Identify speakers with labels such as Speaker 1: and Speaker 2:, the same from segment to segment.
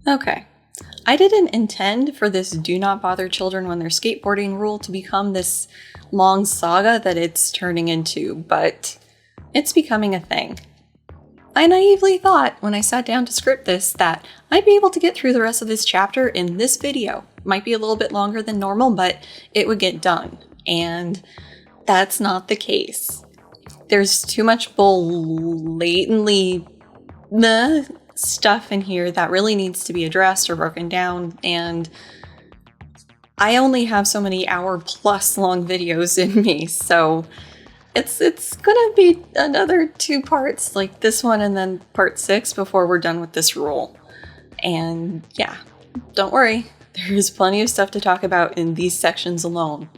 Speaker 1: Okay. I didn't intend for this do not bother children when they're skateboarding rule to become this long saga that it's turning into, but it's becoming a thing. I naively thought when I sat down to script this that I'd be able to get through the rest of this chapter in this video. Might be a little bit longer than normal, but it would get done. And that's not the case. There's too much blatantly stuff in here that really needs to be addressed or broken down, and I only have so many hour-plus long videos in me, so it's gonna be another 2 parts, like this one and then part 6 before we're done with this rule. And yeah, don't worry, there's plenty of stuff to talk about in these sections alone.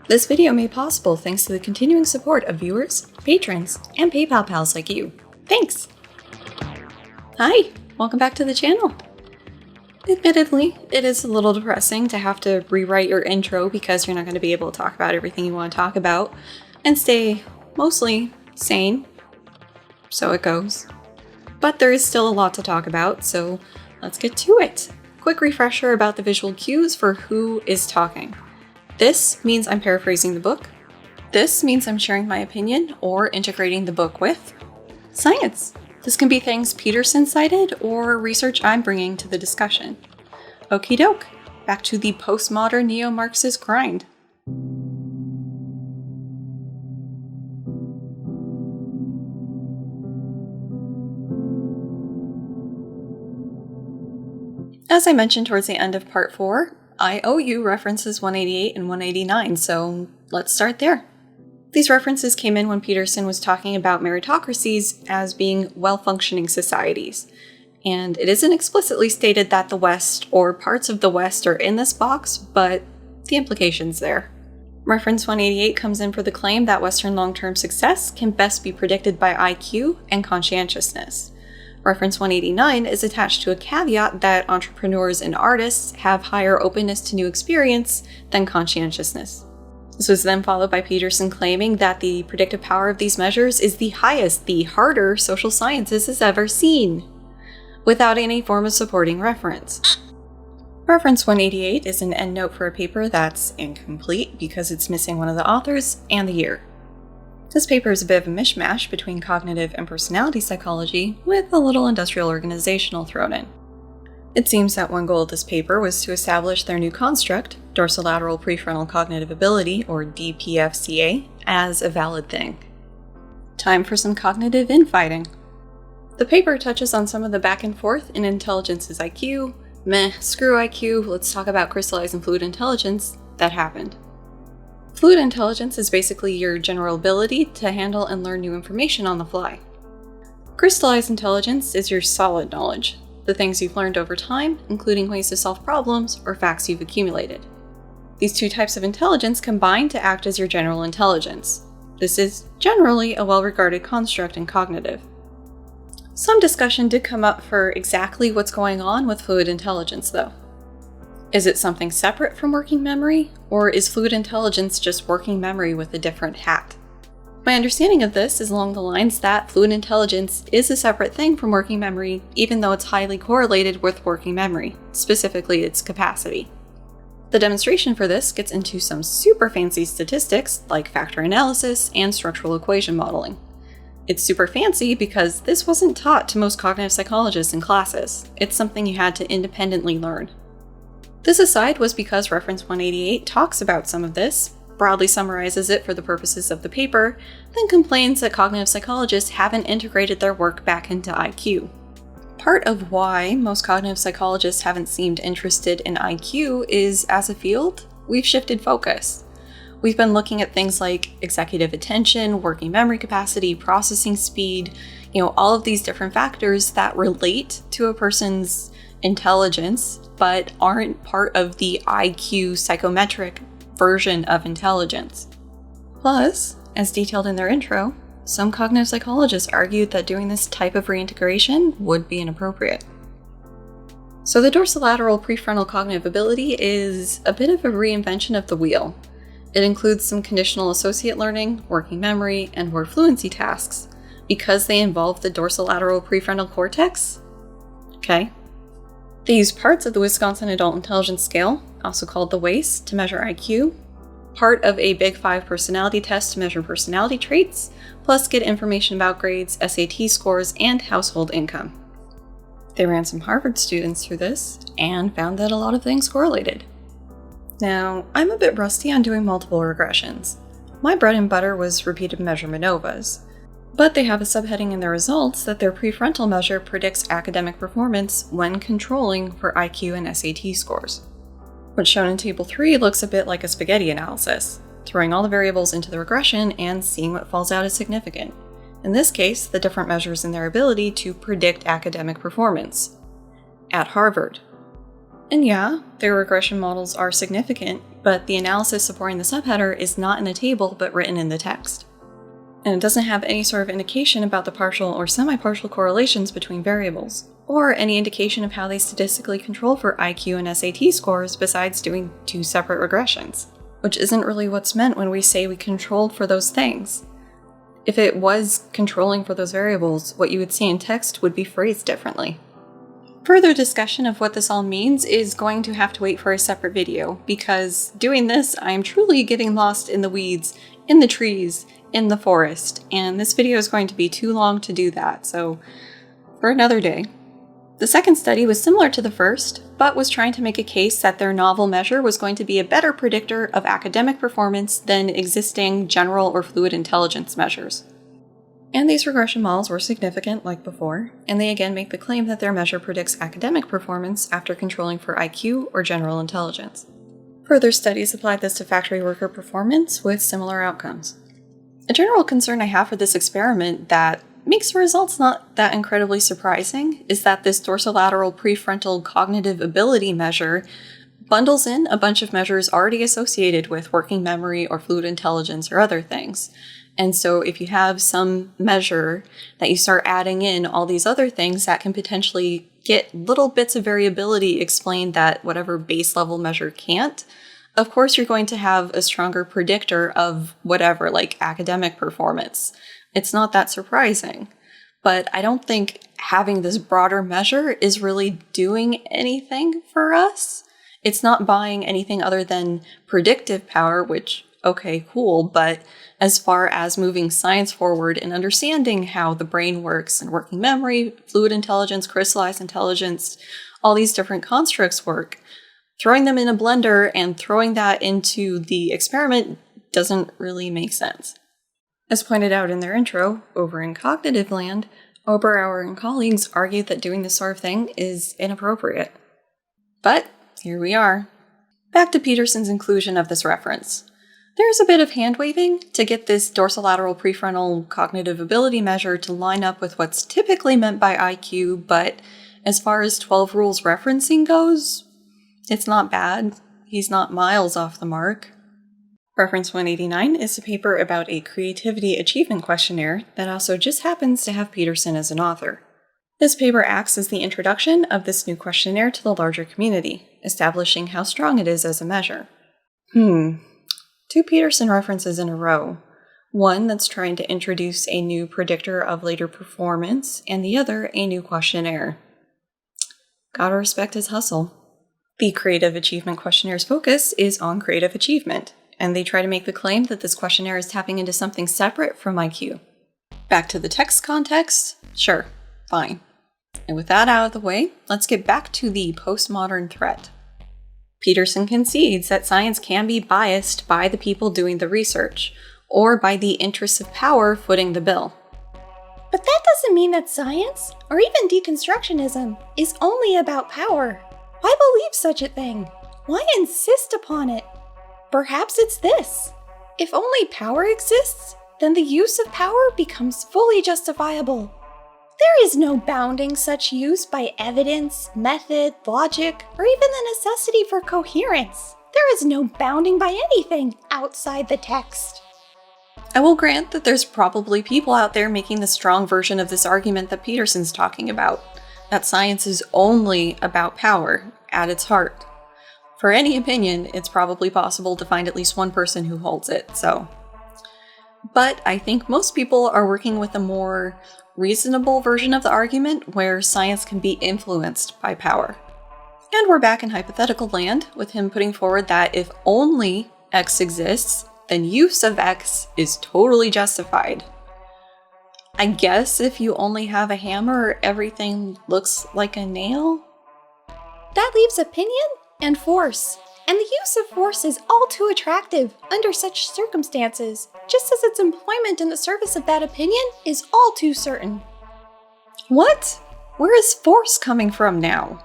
Speaker 1: This video made possible thanks to the continuing support of viewers, patrons, and PayPal pals like you. Thanks! Hi, welcome back to the channel. Admittedly, it is a little depressing to have to rewrite your intro because you're not going to be able to talk about everything you want to talk about and stay mostly sane. So it goes. But there is still a lot to talk about, so let's get to it. Quick refresher about the visual cues for who is talking. This means I'm paraphrasing the book. This means I'm sharing my opinion or integrating the book with science. This can be things Peterson cited or research I'm bringing to the discussion. Okie doke, back to the postmodern neo-Marxist grind. As I mentioned towards the end of part 4, IOU references 188 and 189, so let's start there. These references came in when Peterson was talking about meritocracies as being well-functioning societies, and it isn't explicitly stated that the West or parts of the West are in this box, but the implication's there. Reference 188 comes in for the claim that Western long-term success can best be predicted by IQ and conscientiousness. Reference 189 is attached to a caveat that entrepreneurs and artists have higher openness to new experience than conscientiousness. This was then followed by Peterson claiming that the predictive power of these measures is the highest the harder social sciences has ever seen, without any form of supporting reference. Reference 188 is an endnote for a paper that's incomplete because it's missing one of the authors and the year. This paper is a bit of a mishmash between cognitive and personality psychology, with a little industrial organizational thrown in. It seems that one goal of this paper was to establish their new construct, dorsolateral prefrontal cognitive ability, or DPFCA, as a valid thing. Time for some cognitive infighting. The paper touches on some of the back and forth in intelligence's IQ, screw IQ, let's talk about crystallized and fluid intelligence, that happened. Fluid intelligence is basically your general ability to handle and learn new information on the fly. Crystallized intelligence is your solid knowledge, the things you've learned over time, including ways to solve problems or facts you've accumulated. These 2 types of intelligence combine to act as your general intelligence. This is generally a well-regarded construct in cognitive. Some discussion did come up for exactly what's going on with fluid intelligence, though. Is it something separate from working memory, or is fluid intelligence just working memory with a different hat? My understanding of this is along the lines that fluid intelligence is a separate thing from working memory, even though it's highly correlated with working memory, specifically its capacity. The demonstration for this gets into some super fancy statistics like factor analysis and structural equation modeling. It's super fancy because this wasn't taught to most cognitive psychologists in classes. It's something you had to independently learn. This aside was because reference 188 talks about some of this, broadly summarizes it for the purposes of the paper, then complains that cognitive psychologists haven't integrated their work back into IQ. Part of why most cognitive psychologists haven't seemed interested in IQ is, as a field, we've shifted focus. We've been looking at things like executive attention, working memory capacity, processing speed, all of these different factors that relate to a person's intelligence, but aren't part of the IQ psychometric version of intelligence. Plus, as detailed in their intro, some cognitive psychologists argued that doing this type of reintegration would be inappropriate. So the dorsolateral prefrontal cognitive ability is a bit of a reinvention of the wheel. It includes some conditional associate learning, working memory, and word fluency tasks, because they involve the dorsolateral prefrontal cortex. Okay. They use parts of the Wisconsin Adult Intelligence Scale, also called the WAIS, to measure IQ, part of a Pt5 personality test to measure personality traits, plus get information about grades, SAT scores, and household income. They ran some Harvard students through this and found that a lot of things correlated. Now, I'm a bit rusty on doing multiple regressions. My bread and butter was repeated measurement ANOVAs, but they have a subheading in their results that their prefrontal measure predicts academic performance when controlling for IQ and SAT scores. What's shown in Table 3 looks a bit like a spaghetti analysis, throwing all the variables into the regression and seeing what falls out as significant. In this case, the different measures in their ability to predict academic performance at Harvard. And yeah, their regression models are significant, but the analysis supporting the subheader is not in the table but written in the text. And it doesn't have any sort of indication about the partial or semi-partial correlations between variables, or any indication of how they statistically control for IQ and SAT scores besides doing two separate regressions, which isn't really what's meant when we say we controlled for those things. If it was controlling for those variables, what you would see in text would be phrased differently. Further discussion of what this all means is going to have to wait for a separate video, because doing this, I am truly getting lost in the weeds, in the trees, in the forest, and this video is going to be too long to do that, so for another day. The second study was similar to the first, but was trying to make a case that their novel measure was going to be a better predictor of academic performance than existing general or fluid intelligence measures. And these regression models were significant, like before, and they again make the claim that their measure predicts academic performance after controlling for IQ or general intelligence. Further studies applied this to factory worker performance with similar outcomes. A general concern I have for this experiment that makes the results not that incredibly surprising is that this dorsolateral prefrontal cognitive ability measure bundles in a bunch of measures already associated with working memory or fluid intelligence or other things. And so if you have some measure that you start adding in all these other things that can potentially get little bits of variability explained that whatever base level measure can't, of course you're going to have a stronger predictor of whatever, like academic performance. It's not that surprising, but I don't think having this broader measure is really doing anything for us. It's not buying anything other than predictive power, which, okay, cool, but as far as moving science forward and understanding how the brain works and working memory, fluid intelligence, crystallized intelligence, all these different constructs work, throwing them in a blender and throwing that into the experiment doesn't really make sense. As pointed out in their intro, over in cognitive land, Oberauer and colleagues argued that doing this sort of thing is inappropriate. But here we are. Back to Peterson's inclusion of this reference. There's a bit of hand-waving to get this dorsolateral prefrontal cognitive ability measure to line up with what's typically meant by IQ, but as far as 12 rules referencing goes, it's not bad. He's not miles off the mark. Reference 189 is a paper about a creativity achievement questionnaire that also just happens to have Peterson as an author. This paper acts as the introduction of this new questionnaire to the larger community, establishing how strong it is as a measure. Two Peterson references in a row. One that's trying to introduce a new predictor of later performance, and the other a new questionnaire. Gotta respect his hustle. The Creative Achievement Questionnaires focus is on creative achievement, and they try to make the claim that this questionnaire is tapping into something separate from IQ. Back to the text context? Sure, fine. And with that out of the way, let's get back to the postmodern threat. Peterson concedes that science can be biased by the people doing the research, or by the interests of power footing the bill.
Speaker 2: But that doesn't mean that science, or even deconstructionism, is only about power. Why believe such a thing? Why insist upon it? Perhaps it's this. If only power exists, then the use of power becomes fully justifiable. There is no bounding such use by evidence, method, logic, or even the necessity for coherence. There is no bounding by anything outside the text.
Speaker 1: I will grant that there's probably people out there making the strong version of this argument that Peterson's talking about. that science is only about power at its heart. For any opinion, it's probably possible to find at least one person who holds it, so. But I think most people are working with a more reasonable version of the argument where science can be influenced by power. And we're back in hypothetical land with him putting forward that if only X exists, then use of X is totally justified. I guess if you only have a hammer, everything looks like a nail?
Speaker 2: That leaves opinion and force. And the use of force is all too attractive under such circumstances, just as its employment in the service of that opinion is all too certain.
Speaker 1: What? Where is force coming from now?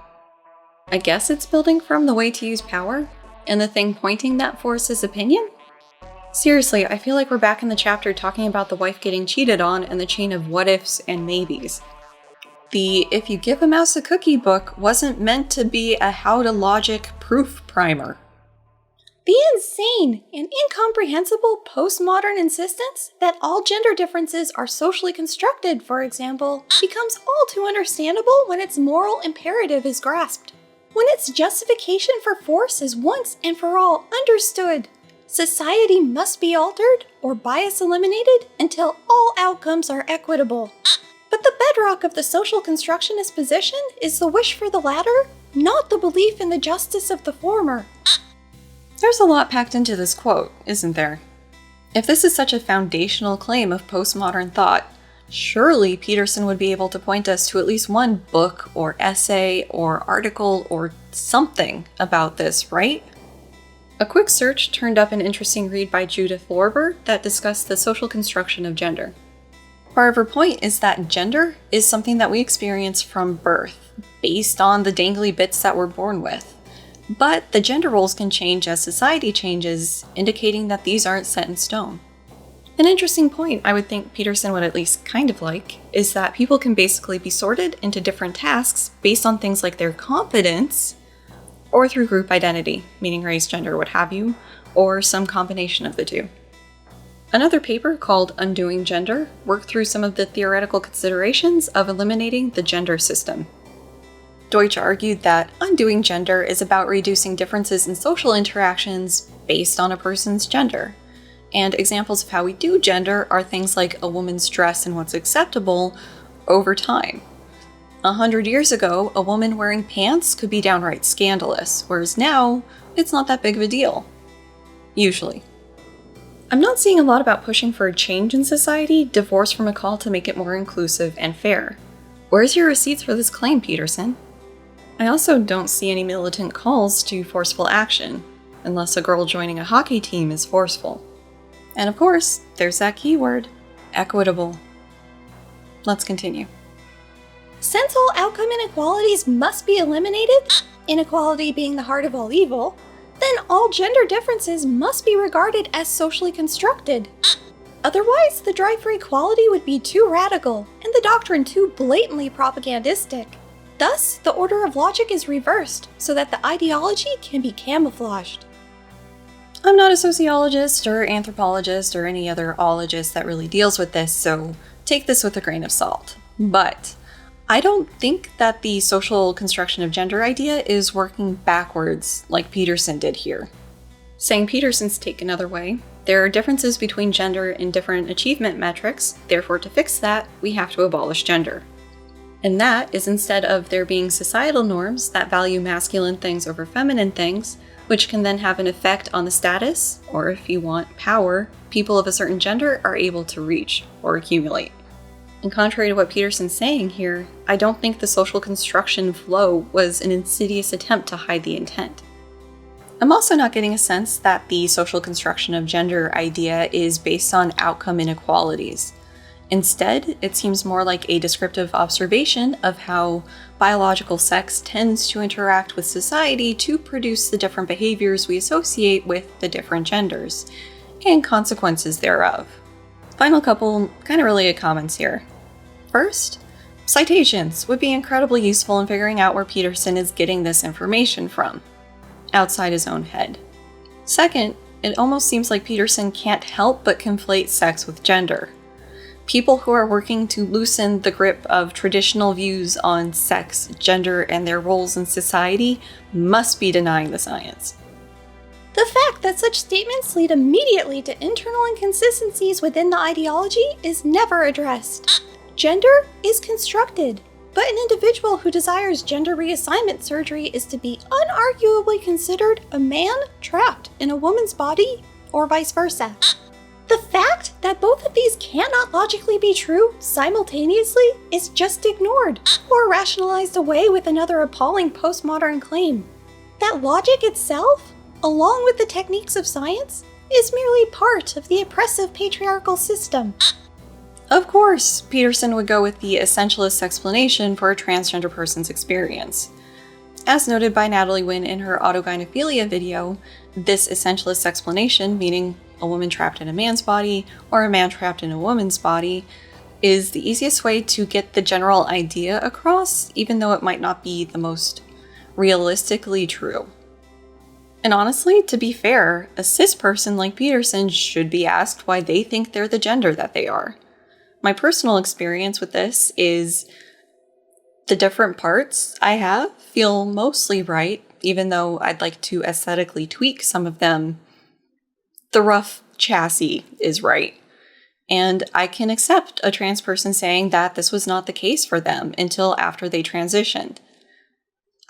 Speaker 1: I guess it's building from the way to use power, and the thing pointing that force is opinion? Seriously, I feel like we're back in the chapter talking about the wife getting cheated on and the chain of what-ifs and maybes. The if you give a mouse a cookie book wasn't meant to be a how-to-logic proof primer.
Speaker 2: The insane and incomprehensible postmodern insistence that all gender differences are socially constructed, for example, becomes all too understandable when its moral imperative is grasped. When its justification for force is once and for all understood, society must be altered or bias eliminated until all outcomes are equitable. But the bedrock of the social constructionist position is the wish for the latter, not the belief in the justice of the former.
Speaker 1: There's a lot packed into this quote, isn't there? If this is such a foundational claim of postmodern thought, surely Peterson would be able to point us to at least one book or essay or article or something about this, right? A quick search turned up an interesting read by Judith Lorber that discussed the social construction of gender. Part of her point is that gender is something that we experience from birth, based on the dangly bits that we're born with. But the gender roles can change as society changes, indicating that these aren't set in stone. An interesting point I would think Peterson would at least kind of like is that people can basically be sorted into different tasks based on things like their competence, or through group identity, meaning race, gender, what have you, or some combination of the two. Another paper called Undoing Gender worked through some of the theoretical considerations of eliminating the gender system. Deutsch argued that undoing gender is about reducing differences in social interactions based on a person's gender. And examples of how we do gender are things like a woman's dress and what's acceptable over time. 100 years ago, a woman wearing pants could be downright scandalous, whereas now, it's not that big of a deal. Usually. I'm not seeing a lot about pushing for a change in society, divorced from a call to make it more inclusive and fair. Where's your receipts for this claim, Peterson? I also don't see any militant calls to forceful action, unless a girl joining a hockey team is forceful. And of course, there's that keyword, equitable. Let's continue.
Speaker 2: Since all outcome inequalities must be eliminated, inequality being the heart of all evil, then all gender differences must be regarded as socially constructed. Otherwise, the drive for equality would be too radical, and the doctrine too blatantly propagandistic. Thus, the order of logic is reversed, so that the ideology can be camouflaged.
Speaker 1: I'm not a sociologist or anthropologist or any other ologist that really deals with this, so take this with a grain of salt. But I don't think that the social construction of gender idea is working backwards like Peterson did here. Saying Peterson's take another way, there are differences between gender in different achievement metrics, therefore to fix that, we have to abolish gender. And that is instead of there being societal norms that value masculine things over feminine things, which can then have an effect on the status, or if you want, power, people of a certain gender are able to reach or accumulate. And contrary to what Peterson's saying here, I don't think the social construction flow was an insidious attempt to hide the intent. I'm also not getting a sense that the social construction of gender idea is based on outcome inequalities. Instead, it seems more like a descriptive observation of how biological sex tends to interact with society to produce the different behaviors we associate with the different genders, and consequences thereof. Final couple kind of related comments here. First, citations would be incredibly useful in figuring out where Peterson is getting this information from, outside his own head. Second, it almost seems like Peterson can't help but conflate sex with gender. People who are working to loosen the grip of traditional views on sex, gender, and their roles in society must be denying the science.
Speaker 2: The fact that such statements lead immediately to internal inconsistencies within the ideology is never addressed. Gender is constructed, but an individual who desires gender reassignment surgery is to be unarguably considered a man trapped in a woman's body, or vice versa. The fact that both of these cannot logically be true simultaneously is just ignored, or rationalized away with another appalling postmodern claim. That logic itself, along with the techniques of science, is merely part of the oppressive patriarchal system.
Speaker 1: Of course, Peterson would go with the essentialist explanation for a transgender person's experience. As noted by Natalie Wynn in her autogynephilia video, this essentialist explanation, meaning a woman trapped in a man's body or a man trapped in a woman's body, is the easiest way to get the general idea across, even though it might not be the most realistically true. And honestly, to be fair, a cis person like Peterson should be asked why they think they're the gender that they are. My personal experience with this is the different parts I have feel mostly right, even though I'd like to aesthetically tweak some of them. The rough chassis is right. And I can accept a trans person saying that this was not the case for them until after they transitioned.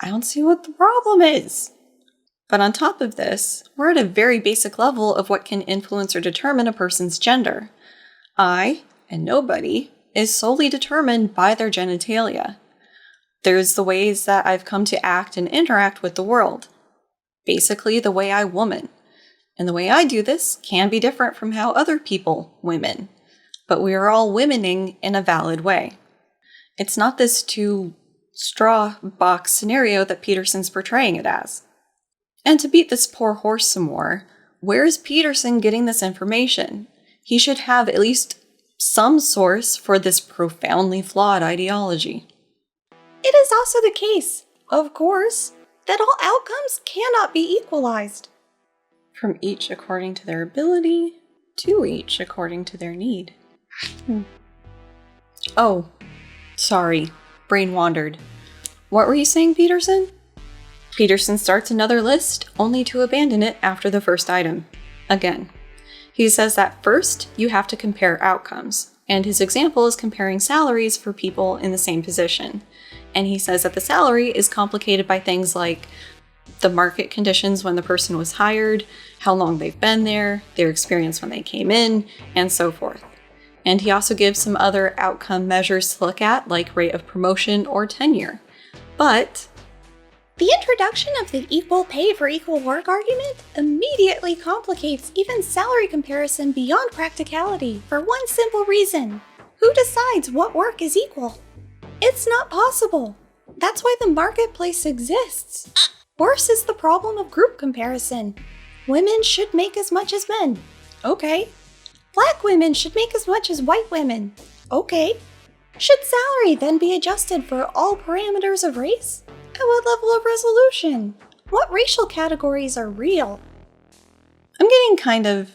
Speaker 1: I don't see what the problem is. But on top of this, we're at a very basic level of what can influence or determine a person's gender. I, and nobody, is solely determined by their genitalia. There's the ways that I've come to act and interact with the world. Basically, the way I woman. And the way I do this can be different from how other people women. But we are all womening in a valid way. It's not this two-straw box scenario that Peterson's portraying it as. And to beat this poor horse some more, where is Peterson getting this information? He should have at least some source for this profoundly flawed ideology.
Speaker 2: It is also the case, of course, that all outcomes cannot be equalized.
Speaker 1: From each according to their ability, to each according to their need. Oh, sorry, brain wandered. What were you saying, Peterson? Peterson starts another list, only to abandon it after the first item. Again. He says that first, you have to compare outcomes, and his example is comparing salaries for people in the same position. And he says that the salary is complicated by things like the market conditions when the person was hired, how long they've been there, their experience when they came in, and so forth. And he also gives some other outcome measures to look at, like rate of promotion or tenure. But
Speaker 2: the introduction of the equal pay for equal work argument immediately complicates even salary comparison beyond practicality for one simple reason. Who decides what work is equal? It's not possible. That's why the marketplace exists. Worse is the problem of group comparison. Women should make as much as men. Okay. Black women should make as much as white women. Okay. Should salary then be adjusted for all parameters of race? At what level of resolution? What racial categories are real?
Speaker 1: I'm getting kind of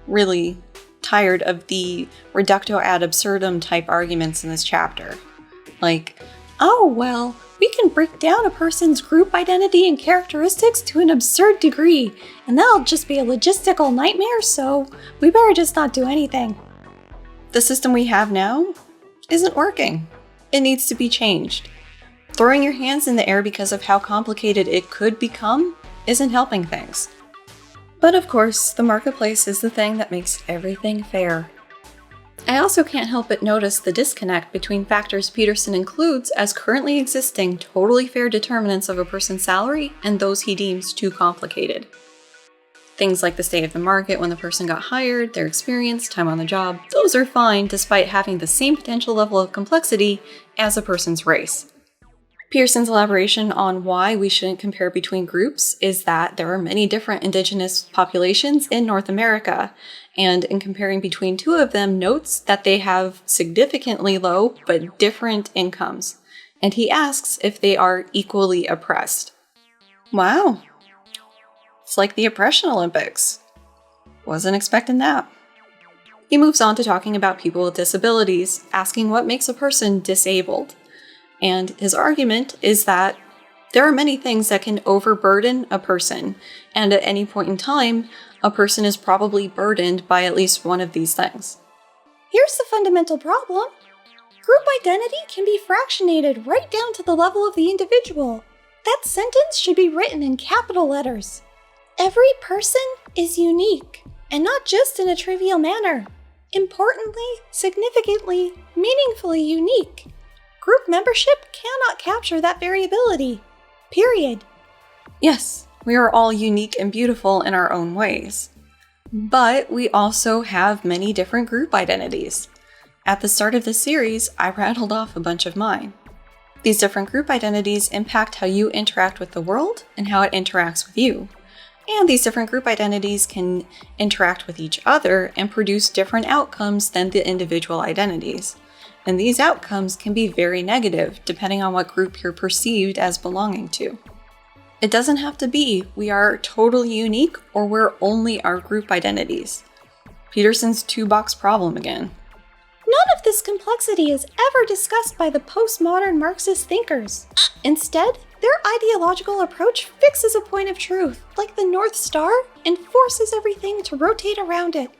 Speaker 1: really tired of the reductio ad absurdum type arguments in this chapter. Like, oh, well, we can break down a person's group identity and characteristics to an absurd degree, and that'll just be a logistical nightmare, so we better just not do anything. The system we have now isn't working. It needs to be changed. Throwing your hands in the air because of how complicated it could become isn't helping things. But of course, the marketplace is the thing that makes everything fair. I also can't help but notice the disconnect between factors Peterson includes as currently existing totally fair determinants of a person's salary and those he deems too complicated. Things like the state of the market when the person got hired, their experience, time on the job, those are fine despite having the same potential level of complexity as a person's race. Peterson's elaboration on why we shouldn't compare between groups is that there are many different indigenous populations in North America, and in comparing between two of them notes that they have significantly low but different incomes, and he asks if they are equally oppressed. Wow. It's like the Oppression Olympics. Wasn't expecting that. He moves on to talking about people with disabilities, asking what makes a person disabled. And his argument is that there are many things that can overburden a person, and at any point in time, a person is probably burdened by at least one of these things.
Speaker 2: Here's the fundamental problem. Group identity can be fractionated right down to the level of the individual. That sentence should be written in capital letters. Every person is unique, and not just in a trivial manner. Importantly, significantly, meaningfully unique. Group membership cannot capture that variability. Period.
Speaker 1: Yes, we are all unique and beautiful in our own ways. But we also have many different group identities. At the start of the series, I rattled off a bunch of mine. These different group identities impact how you interact with the world and how it interacts with you. And these different group identities can interact with each other and produce different outcomes than the individual identities. And these outcomes can be very negative depending on what group you're perceived as belonging to. It doesn't have to be we are totally unique or we're only our group identities. Peterson's two-box problem again.
Speaker 2: None of this complexity is ever discussed by the postmodern Marxist thinkers. Instead, their ideological approach fixes a point of truth, like the North Star, and forces everything to rotate around it.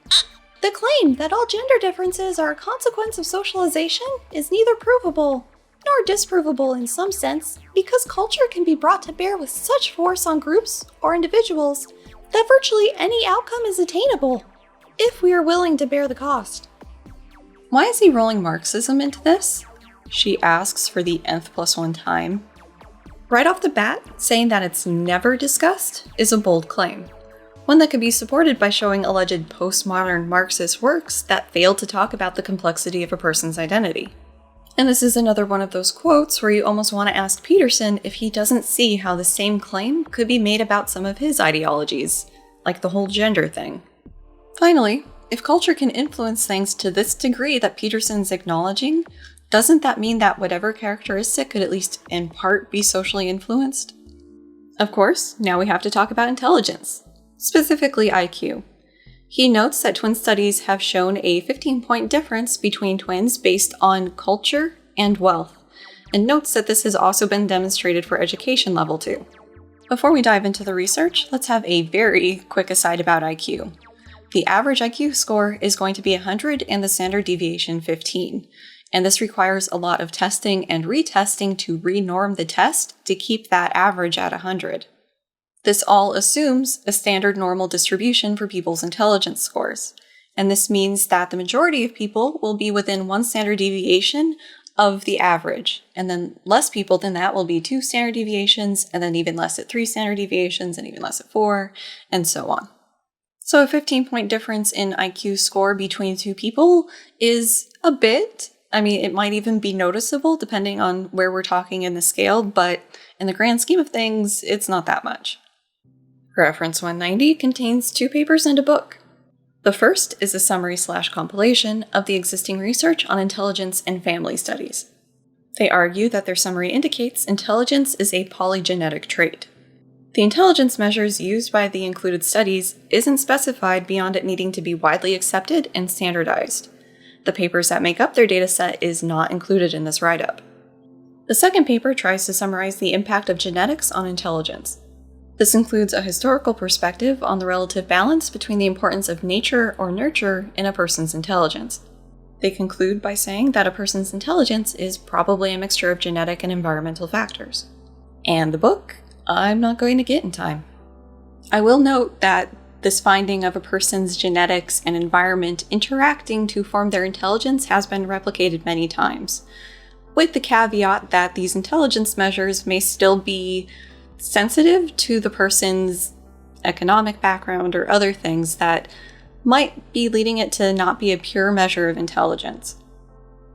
Speaker 2: The claim that all gender differences are a consequence of socialization is neither provable nor disprovable in some sense, because culture can be brought to bear with such force on groups or individuals that virtually any outcome is attainable, if we are willing to bear the cost.
Speaker 1: Why is he rolling Marxism into this? She asks for the nth+1 time. Right off the bat, saying that it's never discussed is a bold claim. One that could be supported by showing alleged postmodern Marxist works that fail to talk about the complexity of a person's identity. And this is another one of those quotes where you almost want to ask Peterson if he doesn't see how the same claim could be made about some of his ideologies, like the whole gender thing. Finally, if culture can influence things to this degree that Peterson's acknowledging, doesn't that mean that whatever characteristic could at least in part be socially influenced? Of course, now we have to talk about intelligence, specifically IQ. He notes that twin studies have shown a 15-point difference between twins based on culture and wealth, and notes that this has also been demonstrated for education level too. Before we dive into the research, let's have a very quick aside about IQ. The average IQ score is going to be 100 and the standard deviation 15, and this requires a lot of testing and retesting to renorm the test to keep that average at 100. This all assumes a standard normal distribution for people's intelligence scores, and this means that the majority of people will be within 1 standard deviation of the average, and then less people than that will be 2 standard deviations, and then even less at 3 standard deviations, and even less at 4, and so on. So a 15-point difference in IQ score between two people is a bit. I mean, it might even be noticeable depending on where we're talking in the scale, but in the grand scheme of things, it's not that much. Reference 190 contains 2 papers and a book. The first is a summary/compilation of the existing research on intelligence and family studies. They argue that their summary indicates intelligence is a polygenetic trait. The intelligence measures used by the included studies isn't specified beyond it needing to be widely accepted and standardized. The papers that make up their dataset is not included in this write-up. The second paper tries to summarize the impact of genetics on intelligence. This includes a historical perspective on the relative balance between the importance of nature or nurture in a person's intelligence. They conclude by saying that a person's intelligence is probably a mixture of genetic and environmental factors. And the book, I'm not going to get in time. I will note that this finding of a person's genetics and environment interacting to form their intelligence has been replicated many times, with the caveat that these intelligence measures may still be sensitive to the person's economic background or other things that might be leading it to not be a pure measure of intelligence.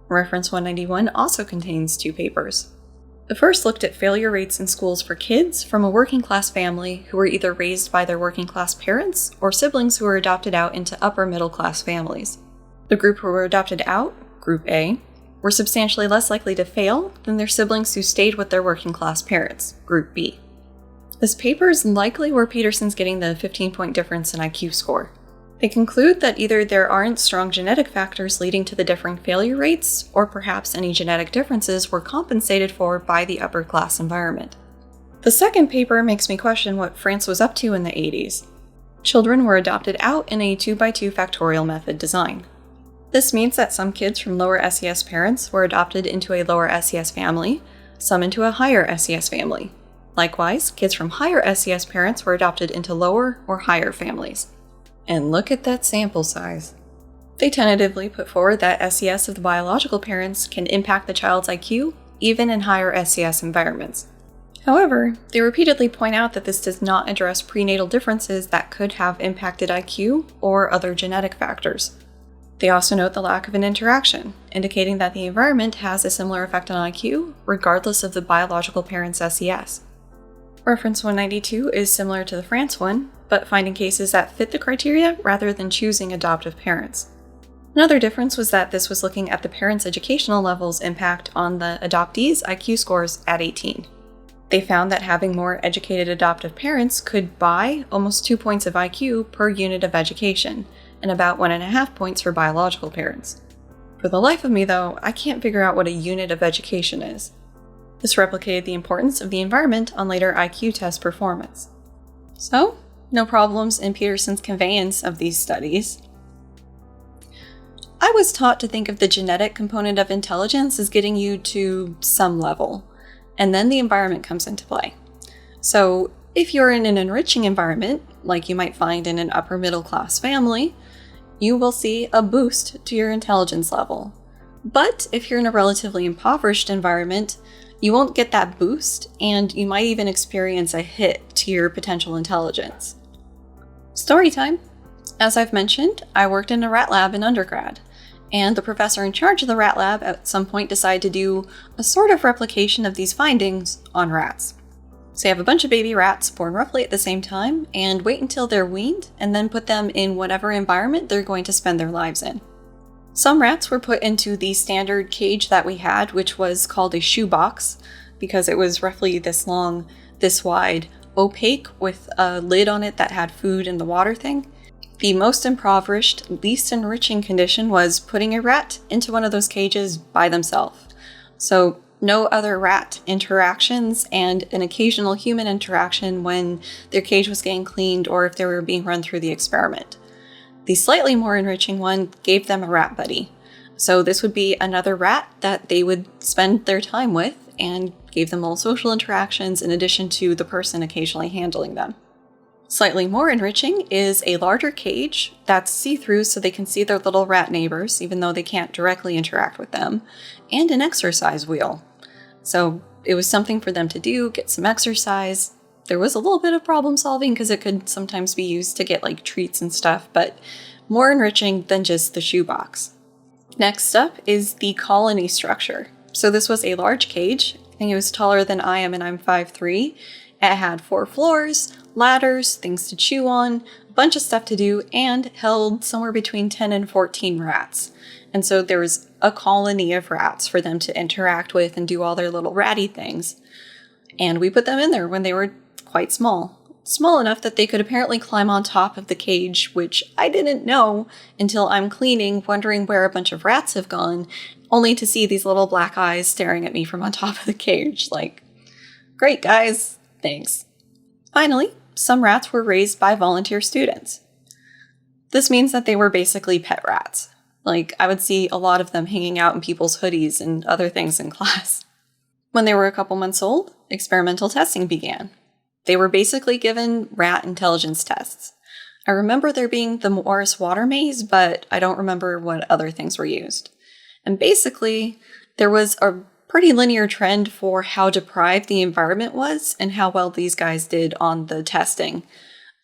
Speaker 1: Reference 191 also contains 2 papers. The first looked at failure rates in schools for kids from a working class family who were either raised by their working class parents or siblings who were adopted out into upper middle class families. The group who were adopted out, Group A, were substantially less likely to fail than their siblings who stayed with their working class parents, Group B. This paper is likely where Peterson's getting the 15-point difference in IQ score. They conclude that either there aren't strong genetic factors leading to the differing failure rates, or perhaps any genetic differences were compensated for by the upper class environment. The second paper makes me question what France was up to in the 80s. Children were adopted out in a 2x2 factorial method design. This means that some kids from lower SES parents were adopted into a lower SES family, some into a higher SES family. Likewise, kids from higher SES parents were adopted into lower or higher families. And look at that sample size. They tentatively put forward that SES of the biological parents can impact the child's IQ, even in higher SES environments. However, they repeatedly point out that this does not address prenatal differences that could have impacted IQ or other genetic factors. They also note the lack of an interaction, indicating that the environment has a similar effect on IQ, regardless of the biological parent's SES. Reference 192 is similar to the France one, but finding cases that fit the criteria rather than choosing adoptive parents. Another difference was that this was looking at the parents' educational level's impact on the adoptees' IQ scores at 18. They found that having more educated adoptive parents could buy almost 2 points of IQ per unit of education, and about 1.5 points for biological parents. For the life of me, though, I can't figure out what a unit of education is. This replicated the importance of the environment on later IQ test performance. So, no problems in Peterson's conveyance of these studies. I was taught to think of the genetic component of intelligence as getting you to some level, and then the environment comes into play. So, if you're in an enriching environment, like you might find in an upper middle class family, you will see a boost to your intelligence level. But if you're in a relatively impoverished environment, you won't get that boost, and you might even experience a hit to your potential intelligence. Story time! As I've mentioned, I worked in a rat lab in undergrad, and the professor in charge of the rat lab at some point decided to do a sort of replication of these findings on rats. So you have a bunch of baby rats born roughly at the same time, and wait until they're weaned, and then put them in whatever environment they're going to spend their lives in. Some rats were put into the standard cage that we had, which was called a shoebox, because it was roughly this long, this wide, opaque, with a lid on it that had food and the water thing. The most impoverished, least enriching condition was putting a rat into one of those cages by themselves. So no other rat interactions, and an occasional human interaction when their cage was getting cleaned or if they were being run through the experiment. The slightly more enriching one gave them a rat buddy. So this would be another rat that they would spend their time with and gave them all social interactions in addition to the person occasionally handling them. Slightly more enriching is a larger cage that's see-through so they can see their little rat neighbors, even though they can't directly interact with them, and an exercise wheel. So it was something for them to do, get some exercise. There was a little bit of problem solving because it could sometimes be used to get like treats and stuff, but more enriching than just the shoebox. Next up is the colony structure. So this was a large cage. I think it was taller than I am, and I'm 5'3". It had 4 floors, ladders, things to chew on, a bunch of stuff to do, and held somewhere between 10 and 14 rats. And so there was a colony of rats for them to interact with and do all their little ratty things. And we put them in there when they were quite small. Small enough that they could apparently climb on top of the cage, which I didn't know until I'm cleaning, wondering where a bunch of rats have gone, only to see these little black eyes staring at me from on top of the cage. Like, great guys, thanks. Finally, some rats were raised by volunteer students. This means that they were basically pet rats. Like, I would see a lot of them hanging out in people's hoodies and other things in class. When they were a couple months old, experimental testing began. They were basically given rat intelligence tests. I remember there being the Morris water maze, but I don't remember what other things were used. And basically, there was a pretty linear trend for how deprived the environment was and how well these guys did on the testing.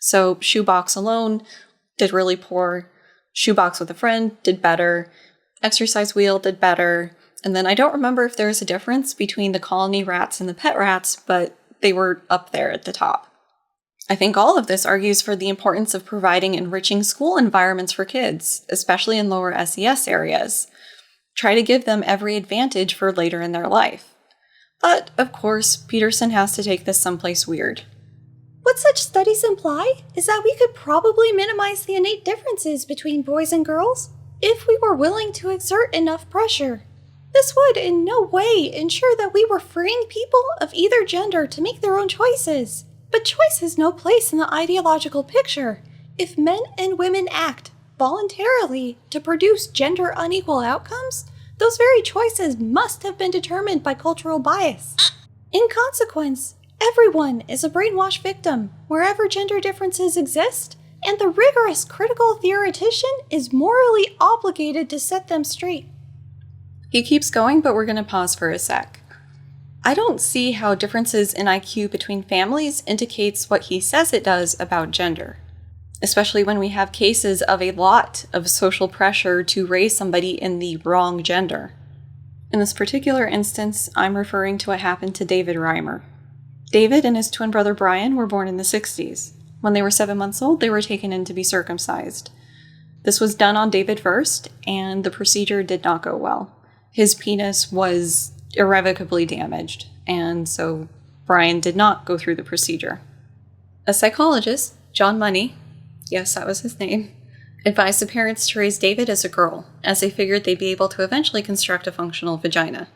Speaker 1: So shoebox alone did really poor. Shoebox with a friend did better. Exercise wheel did better. And then I don't remember if there was a difference between the colony rats and the pet rats, but they were up there at the top. I think all of this argues for the importance of providing enriching school environments for kids, especially in lower SES areas. Try to give them every advantage for later in their life. But, of course, Peterson has to take this someplace weird.
Speaker 2: What such studies imply is that we could probably minimize the innate differences between boys and girls if we were willing to exert enough pressure. This would in no way ensure that we were freeing people of either gender to make their own choices. But choice has no place in the ideological picture. If men and women act voluntarily to produce gender unequal outcomes, those very choices must have been determined by cultural bias. In consequence, everyone is a brainwash victim wherever gender differences exist, and the rigorous critical theoretician is morally obligated to set them straight.
Speaker 1: He keeps going, but we're going to pause for a sec. I don't see how differences in IQ between families indicates what he says it does about gender, especially when we have cases of a lot of social pressure to raise somebody in the wrong gender. In this particular instance, I'm referring to what happened to David Reimer. David and his twin brother Brian were born in the 60s. When they were 7 months old, they were taken in to be circumcised. This was done on David first, and the procedure did not go well. His penis was irrevocably damaged, and so Brian did not go through the procedure. A psychologist, John Money, yes, that was his name, advised the parents to raise David as a girl, as they figured they'd be able to eventually construct a functional vagina.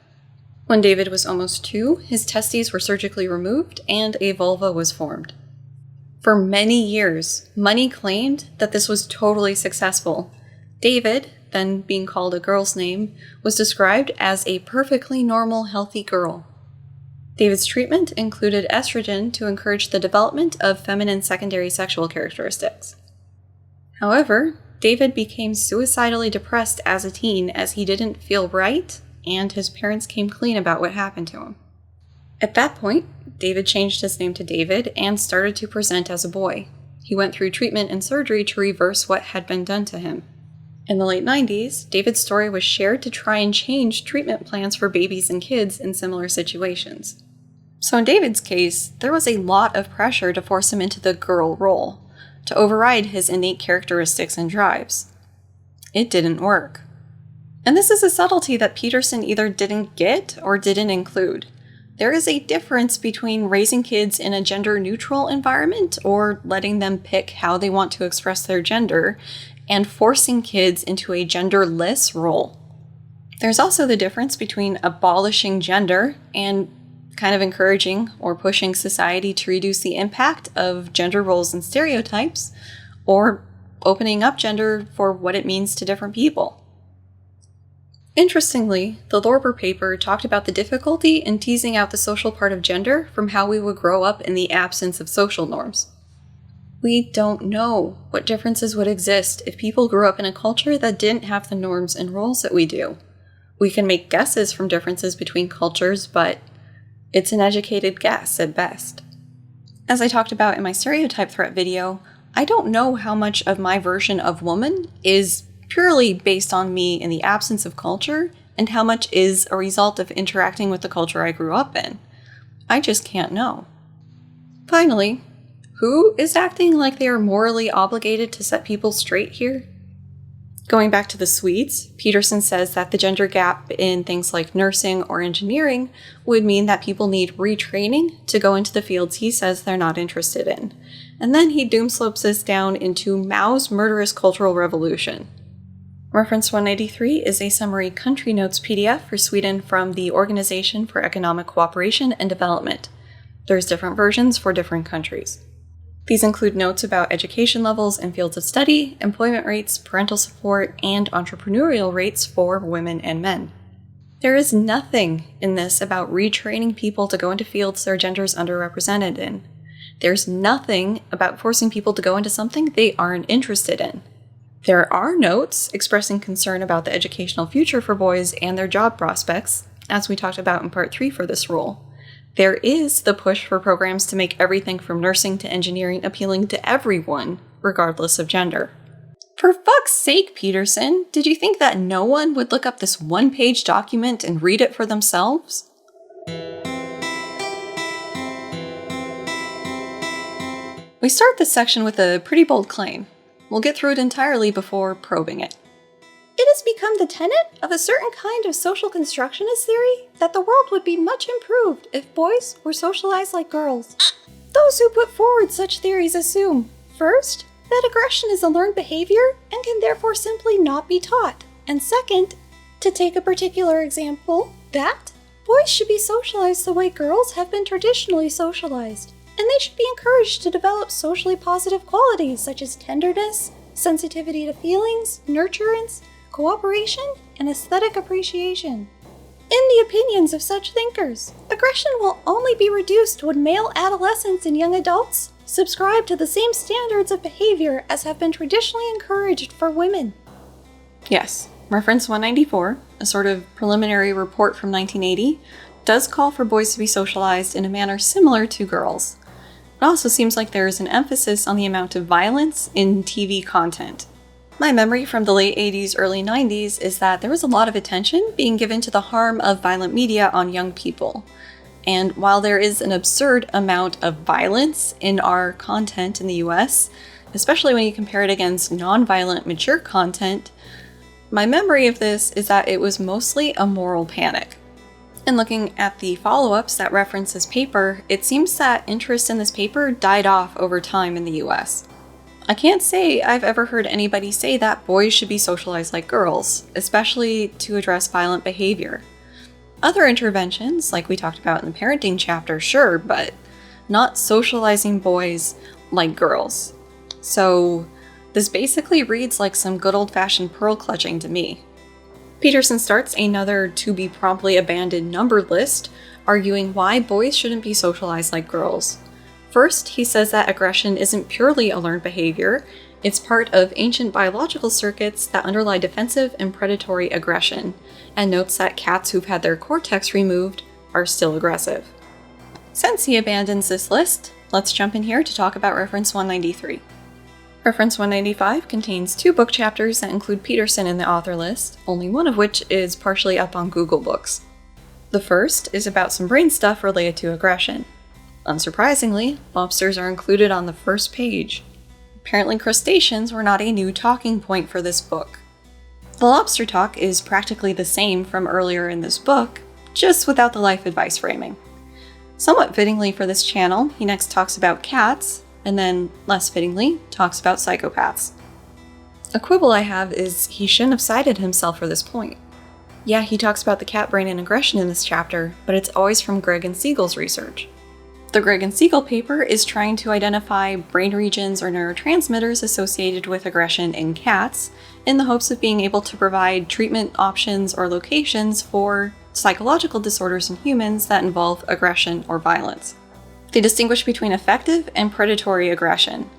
Speaker 1: When David was almost 2, his testes were surgically removed and a vulva was formed. For many years, Money claimed that this was totally successful. David, then being called a girl's name, was described as a perfectly normal, healthy girl. David's treatment included estrogen to encourage the development of feminine secondary sexual characteristics. However, David became suicidally depressed as a teen as he didn't feel right, and his parents came clean about what happened to him. At that point, David changed his name to David and started to present as a boy. He went through treatment and surgery to reverse what had been done to him. In the late 90s, David's story was shared to try and change treatment plans for babies and kids in similar situations. So in David's case, there was a lot of pressure to force him into the girl role, to override his innate characteristics and drives. It didn't work. And this is a subtlety that Peterson either didn't get or didn't include. There is a difference between raising kids in a gender-neutral environment or letting them pick how they want to express their gender, and forcing kids into a genderless role. There's also the difference between abolishing gender and kind of encouraging or pushing society to reduce the impact of gender roles and stereotypes, or opening up gender for what it means to different people. Interestingly, the Lorber paper talked about the difficulty in teasing out the social part of gender from how we would grow up in the absence of social norms. We don't know what differences would exist if people grew up in a culture that didn't have the norms and roles that we do. We can make guesses from differences between cultures, but it's an educated guess at best. As I talked about in my stereotype threat video, I don't know how much of my version of woman is purely based on me in the absence of culture, and how much is a result of interacting with the culture I grew up in. I just can't know. Finally, who is acting like they are morally obligated to set people straight here? Going back to the Swedes, Peterson says that the gender gap in things like nursing or engineering would mean that people need retraining to go into the fields he says they're not interested in. And then he doomslopes this down into Mao's murderous cultural revolution. Reference 183 is a summary country notes PDF for Sweden from the Organization for Economic Cooperation and Development. There's different versions for different countries. These include notes about education levels and fields of study, employment rates, parental support, and entrepreneurial rates for women and men. There is nothing in this about retraining people to go into fields their gender is underrepresented in. There's nothing about forcing people to go into something they aren't interested in. There are notes expressing concern about the educational future for boys and their job prospects, as we talked about in Part 3 for this rule. There is the push for programs to make everything from nursing to engineering appealing to everyone, regardless of gender. For fuck's sake, Peterson, did you think that no one would look up this one-page document and read it for themselves? We start this section with a pretty bold claim. We'll get through it entirely before probing it.
Speaker 2: It has become the tenet of a certain kind of social constructionist theory that the world would be much improved if boys were socialized like girls. Those who put forward such theories assume, first, that aggression is a learned behavior and can therefore simply not be taught, and second, to take a particular example, that boys should be socialized the way girls have been traditionally socialized, and they should be encouraged to develop socially positive qualities such as tenderness, sensitivity to feelings, nurturance, cooperation, and aesthetic appreciation. In the opinions of such thinkers, aggression will only be reduced when male adolescents and young adults subscribe to the same standards of behavior as have been traditionally encouraged for women.
Speaker 1: Yes, reference 194, a sort of preliminary report from 1980, does call for boys to be socialized in a manner similar to girls. It also seems like there is an emphasis on the amount of violence in TV content. My memory from the late 80s, early 90s is that there was a lot of attention being given to the harm of violent media on young people. And while there is an absurd amount of violence in our content in the US, especially when you compare it against non-violent, mature content, my memory of this is that it was mostly a moral panic. And looking at the follow-ups that reference this paper, it seems that interest in this paper died off over time in the US. I can't say I've ever heard anybody say that boys should be socialized like girls, especially to address violent behavior. Other interventions, like we talked about in the parenting chapter, sure, but not socializing boys like girls. So this basically reads like some good old-fashioned pearl clutching to me. Peterson starts another to-be-promptly abandoned numbered list, arguing why boys shouldn't be socialized like girls. First, he says that aggression isn't purely a learned behavior, it's part of ancient biological circuits that underlie defensive and predatory aggression, and notes that cats who've had their cortex removed are still aggressive. Since he abandons this list, let's jump in here to talk about reference 193. Reference 195 contains 2 book chapters that include Peterson in the author list, only one of which is partially up on Google Books. The first is about some brain stuff related to aggression. Unsurprisingly, lobsters are included on the first page. Apparently crustaceans were not a new talking point for this book. The lobster talk is practically the same from earlier in this book, just without the life advice framing. Somewhat fittingly for this channel, he next talks about cats, and then, less fittingly, talks about psychopaths. A quibble I have is he shouldn't have cited himself for this point. Yeah, he talks about the cat brain and aggression in this chapter, but it's always from Gregg and Siegel's research. The Gregg and Siegel paper is trying to identify brain regions or neurotransmitters associated with aggression in cats, in the hopes of being able to provide treatment options or locations for psychological disorders in humans that involve aggression or violence. They distinguish between effective and predatory aggression.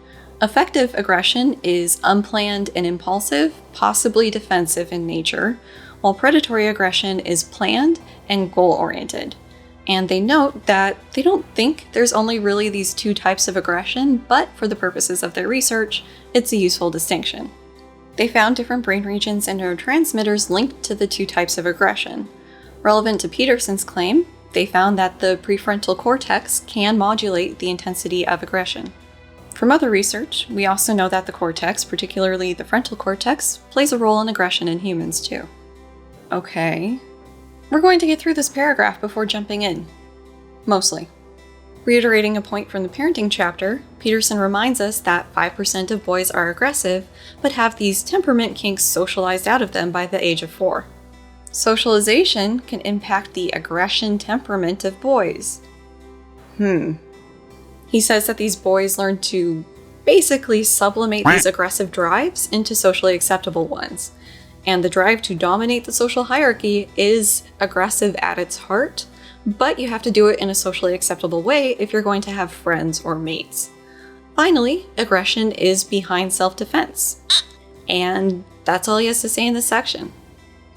Speaker 1: Effective aggression is unplanned and impulsive, possibly defensive in nature, while predatory aggression is planned and goal-oriented. And they note that they don't think there's only really these 2 types of aggression, but for the purposes of their research, it's a useful distinction. They found different brain regions and neurotransmitters linked to the 2 types of aggression. Relevant to Peterson's claim, they found that the prefrontal cortex can modulate the intensity of aggression. From other research, we also know that the cortex, particularly the frontal cortex, plays a role in aggression in humans too. Okay. We're going to get through this paragraph before jumping in. Mostly. Reiterating a point from the parenting chapter, Peterson reminds us that 5% of boys are aggressive, but have these temperament kinks socialized out of them by the age of 4. Socialization can impact the aggression temperament of boys. He says that these boys learn to basically sublimate these aggressive drives into socially acceptable ones. And the drive to dominate the social hierarchy is aggressive at its heart, but you have to do it in a socially acceptable way if you're going to have friends or mates. Finally, aggression is behind self-defense. And that's all he has to say in this section.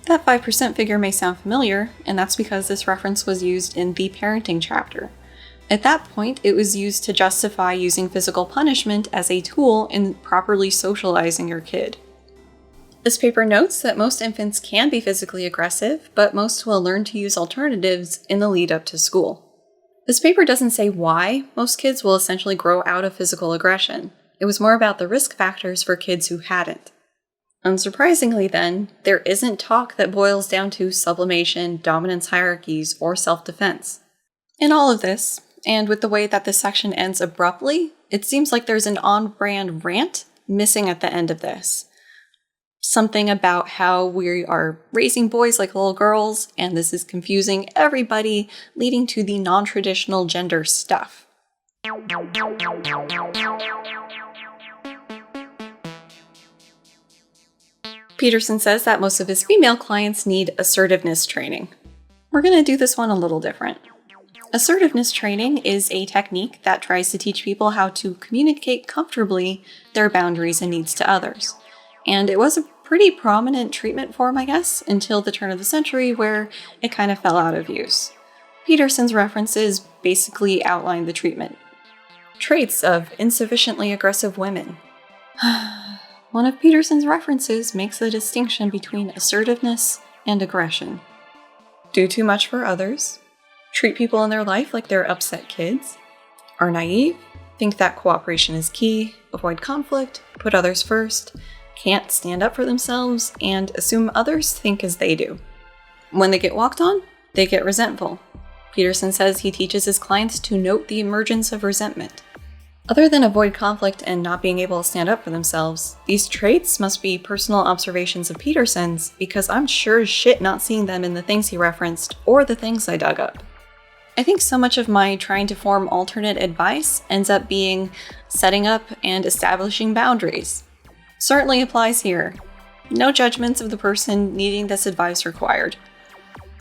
Speaker 1: That 5% figure may sound familiar, and that's because this reference was used in the parenting chapter. At that point, it was used to justify using physical punishment as a tool in properly socializing your kid. This paper notes that most infants can be physically aggressive, but most will learn to use alternatives in the lead up to school. This paper doesn't say why most kids will essentially grow out of physical aggression. It was more about the risk factors for kids who hadn't. Unsurprisingly then, there isn't talk that boils down to sublimation, dominance hierarchies, or self-defense. In all of this, And with the way that this section ends abruptly, it seems like there's an on-brand rant missing at the end of this. Something about how we are raising boys like little girls, and this is confusing everybody, leading to the non-traditional gender stuff. Peterson says that most of his female clients need assertiveness training. We're going to do this one a little different. Assertiveness training is a technique that tries to teach people how to communicate comfortably their boundaries and needs to others. And it was a pretty prominent treatment form, I guess, until the turn of the century where it kind of fell out of use. Peterson's references basically outline the treatment. Traits of insufficiently aggressive women. One of Peterson's references makes a distinction between assertiveness and aggression. Do too much for others. Treat people in their life like they're upset kids. Are naive. Think that cooperation is key. Avoid conflict. Put others first. Can't stand up for themselves, and assume others think as they do. When they get walked on, they get resentful. Peterson says he teaches his clients to note the emergence of resentment. Other than avoid conflict and not being able to stand up for themselves, these traits must be personal observations of Peterson's, because I'm sure as shit not seeing them in the things he referenced or the things I dug up. I think so much of my trying to form alternate advice ends up being setting up and establishing boundaries. Certainly applies here. No judgments of the person needing this advice required.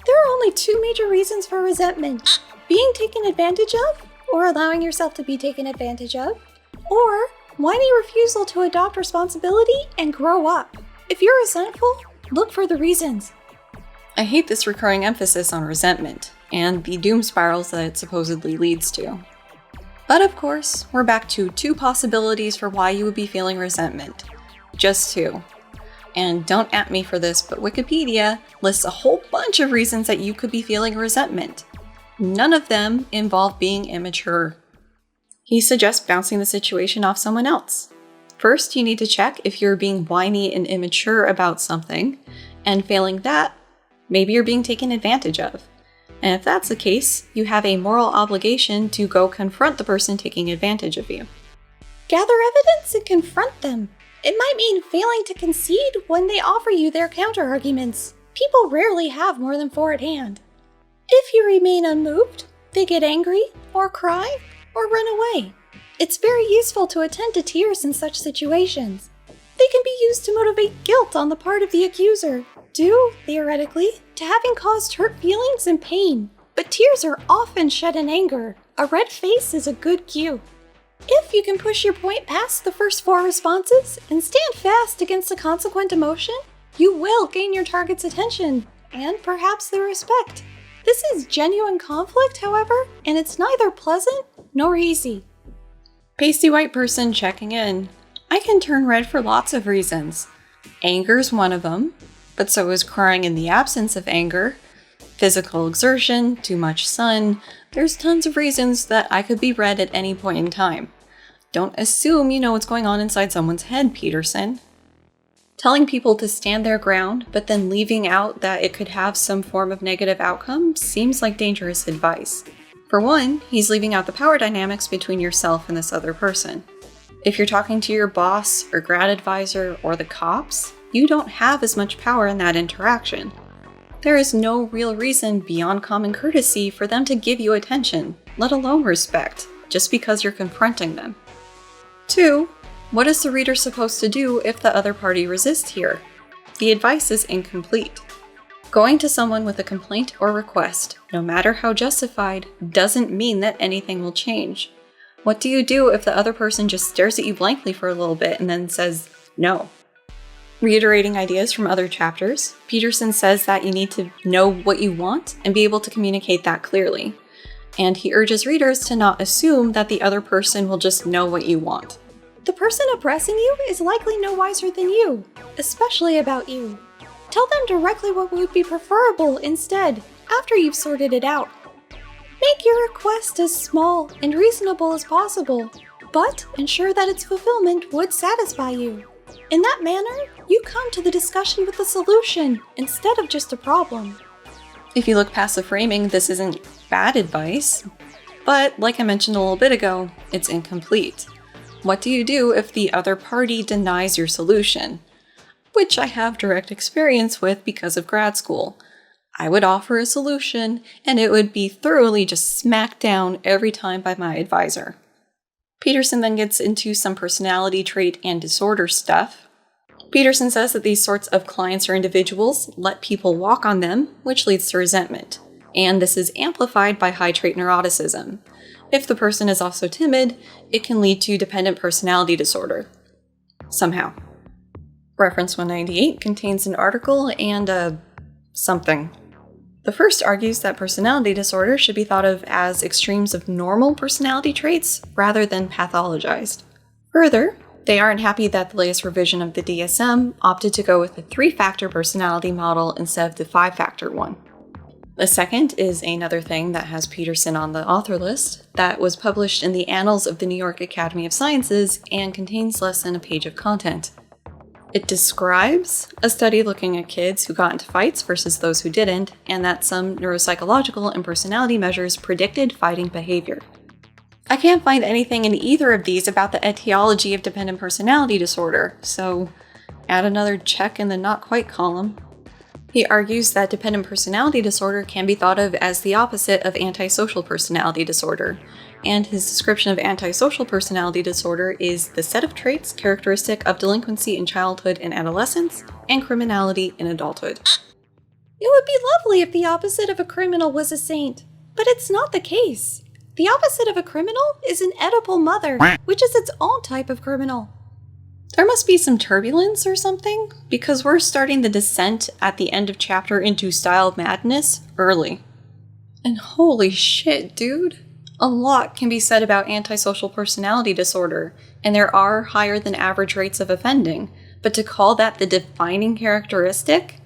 Speaker 2: There are only two major reasons for resentment: being taken advantage of, or allowing yourself to be taken advantage of, or whiny refusal to adopt responsibility and grow up. If you're resentful, look for the reasons.
Speaker 1: I hate this recurring emphasis on resentment, and the doom spirals that it supposedly leads to. But of course, we're back to two possibilities for why you would be feeling resentment. Just two. And don't at me for this, but Wikipedia lists a whole bunch of reasons that you could be feeling resentment. None of them involve being immature. He suggests bouncing the situation off someone else. First, you need to check if you're being whiny and immature about something, and failing that, maybe you're being taken advantage of. And if that's the case, you have a moral obligation to go confront the person taking advantage of you.
Speaker 2: Gather evidence and confront them. It might mean failing to concede when they offer you their counter-arguments. People rarely have more than 4 at hand. If you remain unmoved, they get angry, or cry, or run away. It's very useful to attend to tears in such situations. They can be used to motivate guilt on the part of the accuser, due, theoretically, to having caused hurt feelings and pain. But tears are often shed in anger. A red face is a good cue. If you can push your point past the first 4 responses and stand fast against the consequent emotion, you will gain your target's attention, and perhaps their respect. This is genuine conflict, however, and it's neither pleasant nor easy.
Speaker 1: Pasty white person checking in. I can turn red for lots of reasons. Anger's one of them, but so is crying in the absence of anger. Physical exertion, too much sun. There's tons of reasons that I could be red at any point in time. Don't assume you know what's going on inside someone's head, Peterson. Telling people to stand their ground, but then leaving out that it could have some form of negative outcome seems like dangerous advice. For one, he's leaving out the power dynamics between yourself and this other person. If you're talking to your boss or grad advisor or the cops, you don't have as much power in that interaction. There is no real reason beyond common courtesy for them to give you attention, let alone respect, just because you're confronting them. 2. What is the reader supposed to do if the other party resists here? The advice is incomplete. Going to someone with a complaint or request, no matter how justified, doesn't mean that anything will change. What do you do if the other person just stares at you blankly for a little bit and then says no? Reiterating ideas from other chapters, Peterson says that you need to know what you want and be able to communicate that clearly. And he urges readers to not assume that the other person will just know what you want.
Speaker 2: The person oppressing you is likely no wiser than you, especially about you. Tell them directly what would be preferable instead, after you've sorted it out. Make your request as small and reasonable as possible, but ensure that its fulfillment would satisfy you. In that manner, you come to the discussion with a solution instead of just a problem.
Speaker 1: If you look past the framing, this isn't bad advice. But, like I mentioned a little bit ago, it's incomplete. What do you do if the other party denies your solution? Which I have direct experience with because of grad school. I would offer a solution, and it would be thoroughly just smacked down every time by my advisor. Peterson then gets into some personality trait and disorder stuff. Peterson says that these sorts of clients or individuals let people walk on them, which leads to resentment. And this is amplified by high trait neuroticism. If the person is also timid, it can lead to dependent personality disorder. Somehow. Reference 198 contains an article and something. The first argues that personality disorder should be thought of as extremes of normal personality traits rather than pathologized. Further, they aren't happy that the latest revision of the DSM opted to go with a 3-factor personality model instead of the 5-factor one. The second is another thing that has Peterson on the author list that was published in the Annals of the New York Academy of Sciences and contains less than a page of content. It describes a study looking at kids who got into fights versus those who didn't, and that some neuropsychological and personality measures predicted fighting behavior. I can't find anything in either of these about the etiology of dependent personality disorder, so add another check in the not quite column. He argues that dependent personality disorder can be thought of as the opposite of antisocial personality disorder, and his description of antisocial personality disorder is the set of traits characteristic of delinquency in childhood and adolescence, and criminality in adulthood.
Speaker 2: It would be lovely if the opposite of a criminal was a saint, but it's not the case. The opposite of a criminal is an Oedipal mother, which is its own type of criminal.
Speaker 1: There must be some turbulence or something, because we're starting the descent at the end of chapter into style madness early. And holy shit, dude. A lot can be said about antisocial personality disorder, and there are higher than average rates of offending, but to call that the defining characteristic?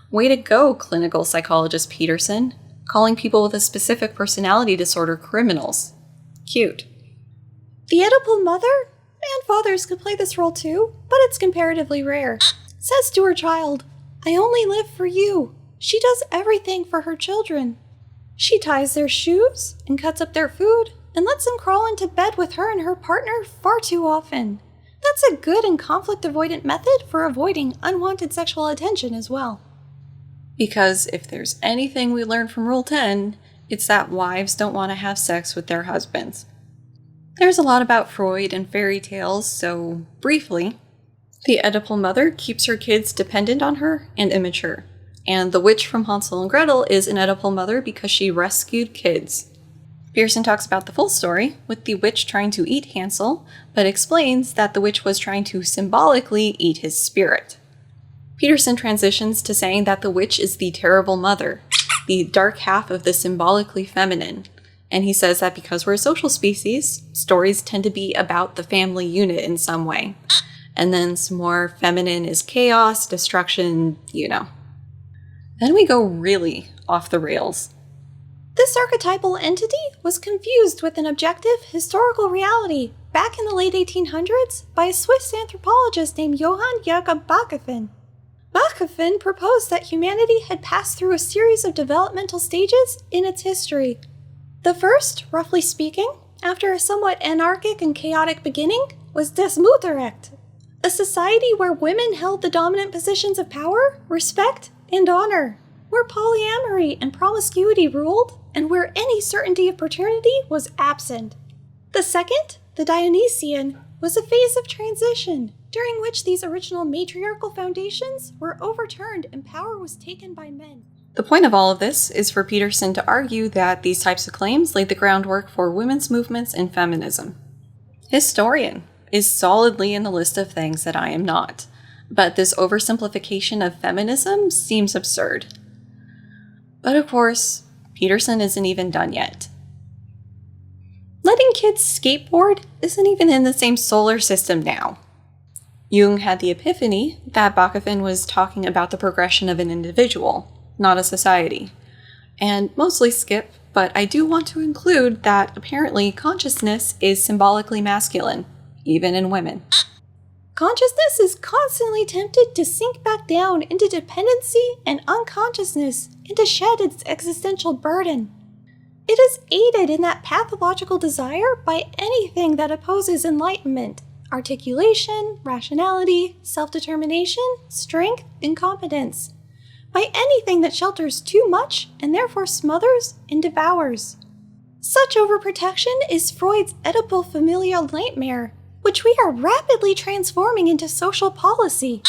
Speaker 1: Way to go, clinical psychologist Peterson, calling people with a specific personality disorder criminals. Cute.
Speaker 2: The Oedipal mother? And fathers could play this role too, but it's comparatively rare. Says to her child, "I only live for you." She does everything for her children. She ties their shoes and cuts up their food and lets them crawl into bed with her and her partner far too often. That's a good and conflict avoidant method for avoiding unwanted sexual attention as well.
Speaker 1: Because if there's anything we learn from Rule 10, it's that wives don't want to have sex with their husbands. There's a lot about Freud and fairy tales, so briefly, the Oedipal mother keeps her kids dependent on her and immature. And the witch from Hansel and Gretel is an Oedipal mother because she rescued kids. Pearson talks about the full story, with the witch trying to eat Hansel, but explains that the witch was trying to symbolically eat his spirit. Peterson transitions to saying that the witch is the terrible mother, the dark half of the symbolically feminine. And he says that because we're a social species, stories tend to be about the family unit in some way. And then some more feminine is chaos, destruction, you know. Then we go really off the rails.
Speaker 2: This archetypal entity was confused with an objective historical reality back in the late 1800s by a Swiss anthropologist named Johann Jakob Bachofen. Bachofen proposed that humanity had passed through a series of developmental stages in its history. The first, roughly speaking, after a somewhat anarchic and chaotic beginning, was Das Mutterrecht, a society where women held the dominant positions of power, respect, and honor, where polyamory and promiscuity ruled, and where any certainty of paternity was absent. The second, the Dionysian, was a phase of transition, during which these original matriarchal foundations were overturned and power was taken by men.
Speaker 1: The point of all of this is for Peterson to argue that these types of claims laid the groundwork for women's movements and feminism. Historian is solidly in the list of things that I am not, but this oversimplification of feminism seems absurd. But of course, Peterson isn't even done yet. Letting kids skateboard isn't even in the same solar system now. Jung had the epiphany that Bachofen was talking about the progression of an individual, not a society. And mostly skip, but I do want to include that apparently consciousness is symbolically masculine, even in women.
Speaker 2: Consciousness is constantly tempted to sink back down into dependency and unconsciousness and to shed its existential burden. It is aided in that pathological desire by anything that opposes enlightenment, articulation, rationality, self-determination, strength, and competence. By anything that shelters too much and therefore smothers and devours. Such overprotection is Freud's Oedipal familial nightmare, which we are rapidly transforming into social policy.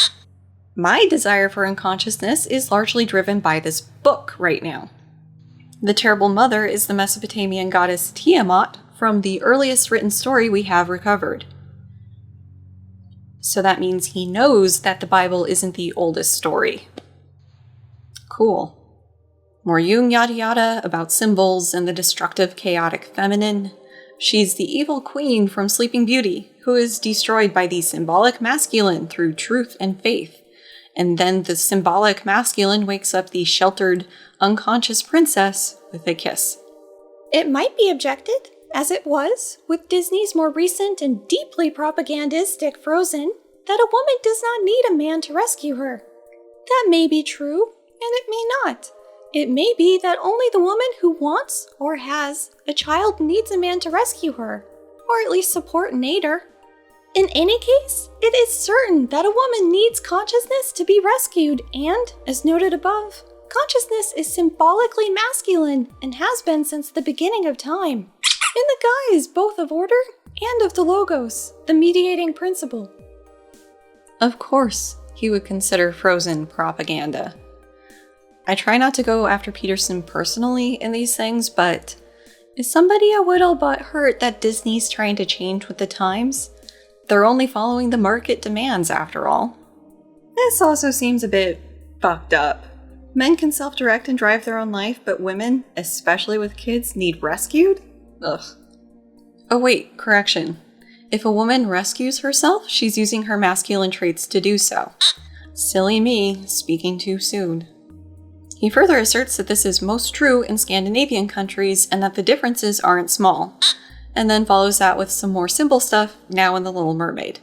Speaker 1: My desire for unconsciousness is largely driven by this book right now. The terrible mother is the Mesopotamian goddess Tiamat from the earliest written story we have recovered. So that means he knows that the Bible isn't the oldest story. Cool. More Jung yada yada about symbols and the destructive chaotic feminine. She's the evil queen from Sleeping Beauty, who is destroyed by the symbolic masculine through truth and faith. And then the symbolic masculine wakes up the sheltered, unconscious princess with a kiss.
Speaker 2: It might be objected, as it was, with Disney's more recent and deeply propagandistic Frozen, that a woman does not need a man to rescue her. That may be true, and it may not. It may be that only the woman who wants or has a child needs a man to rescue her, or at least support and aid her. In any case, it is certain that a woman needs consciousness to be rescued, and, as noted above, consciousness is symbolically masculine and has been since the beginning of time, in the guise both of order and of the logos, the mediating principle.
Speaker 1: Of course, he would consider Frozen propaganda. I try not to go after Peterson personally in these things, but is somebody a little butthurt that Disney's trying to change with the times? They're only following the market demands, after all. This also seems a bit fucked up. Men can self-direct and drive their own life, but women, especially with kids, need rescued? Ugh. Oh wait, correction. If a woman rescues herself, she's using her masculine traits to do so. Silly me, speaking too soon. He further asserts that this is most true in Scandinavian countries and that the differences aren't small, and then follows that with some more simple stuff now in The Little Mermaid.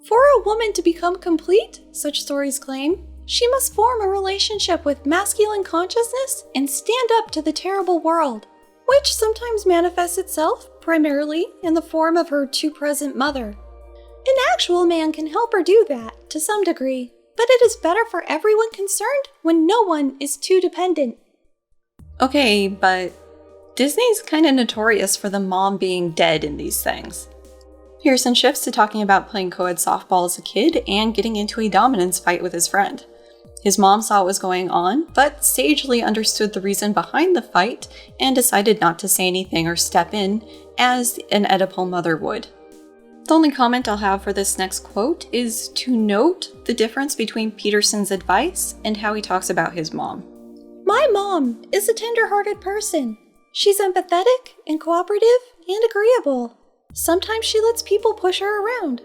Speaker 2: For a woman to become complete, such stories claim, she must form a relationship with masculine consciousness and stand up to the terrible world, which sometimes manifests itself primarily in the form of her too-present mother. An actual man can help her do that, to some degree, but it is better for everyone concerned when no one is too dependent.
Speaker 1: Okay, but Disney's kinda notorious for the mom being dead in these things. Pearson shifts to talking about playing co-ed softball as a kid and getting into a dominance fight with his friend. His mom saw what was going on, but sagely understood the reason behind the fight and decided not to say anything or step in, as an Oedipal mother would. The only comment I'll have for this next quote is to note the difference between Peterson's advice and how he talks about his mom.
Speaker 2: My mom is a tender-hearted person. She's empathetic and cooperative and agreeable. Sometimes she lets people push her around.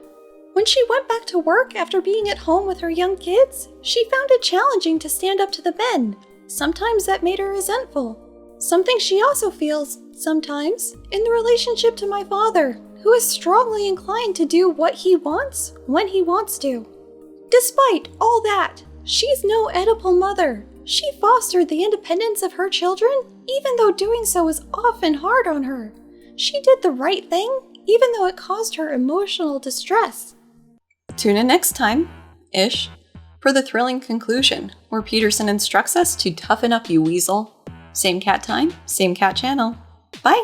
Speaker 2: When she went back to work after being at home with her young kids, she found it challenging to stand up to the men. Sometimes that made her resentful. Something she also feels, sometimes, in the relationship to my father, who is strongly inclined to do what he wants, when he wants to. Despite all that, she's no Oedipal mother. She fostered the independence of her children, even though doing so was often hard on her. She did the right thing, even though it caused her emotional distress.
Speaker 1: Tune in next time, ish, for the thrilling conclusion, where Peterson instructs us to toughen up, you weasel. Same cat time, same cat channel. Bye!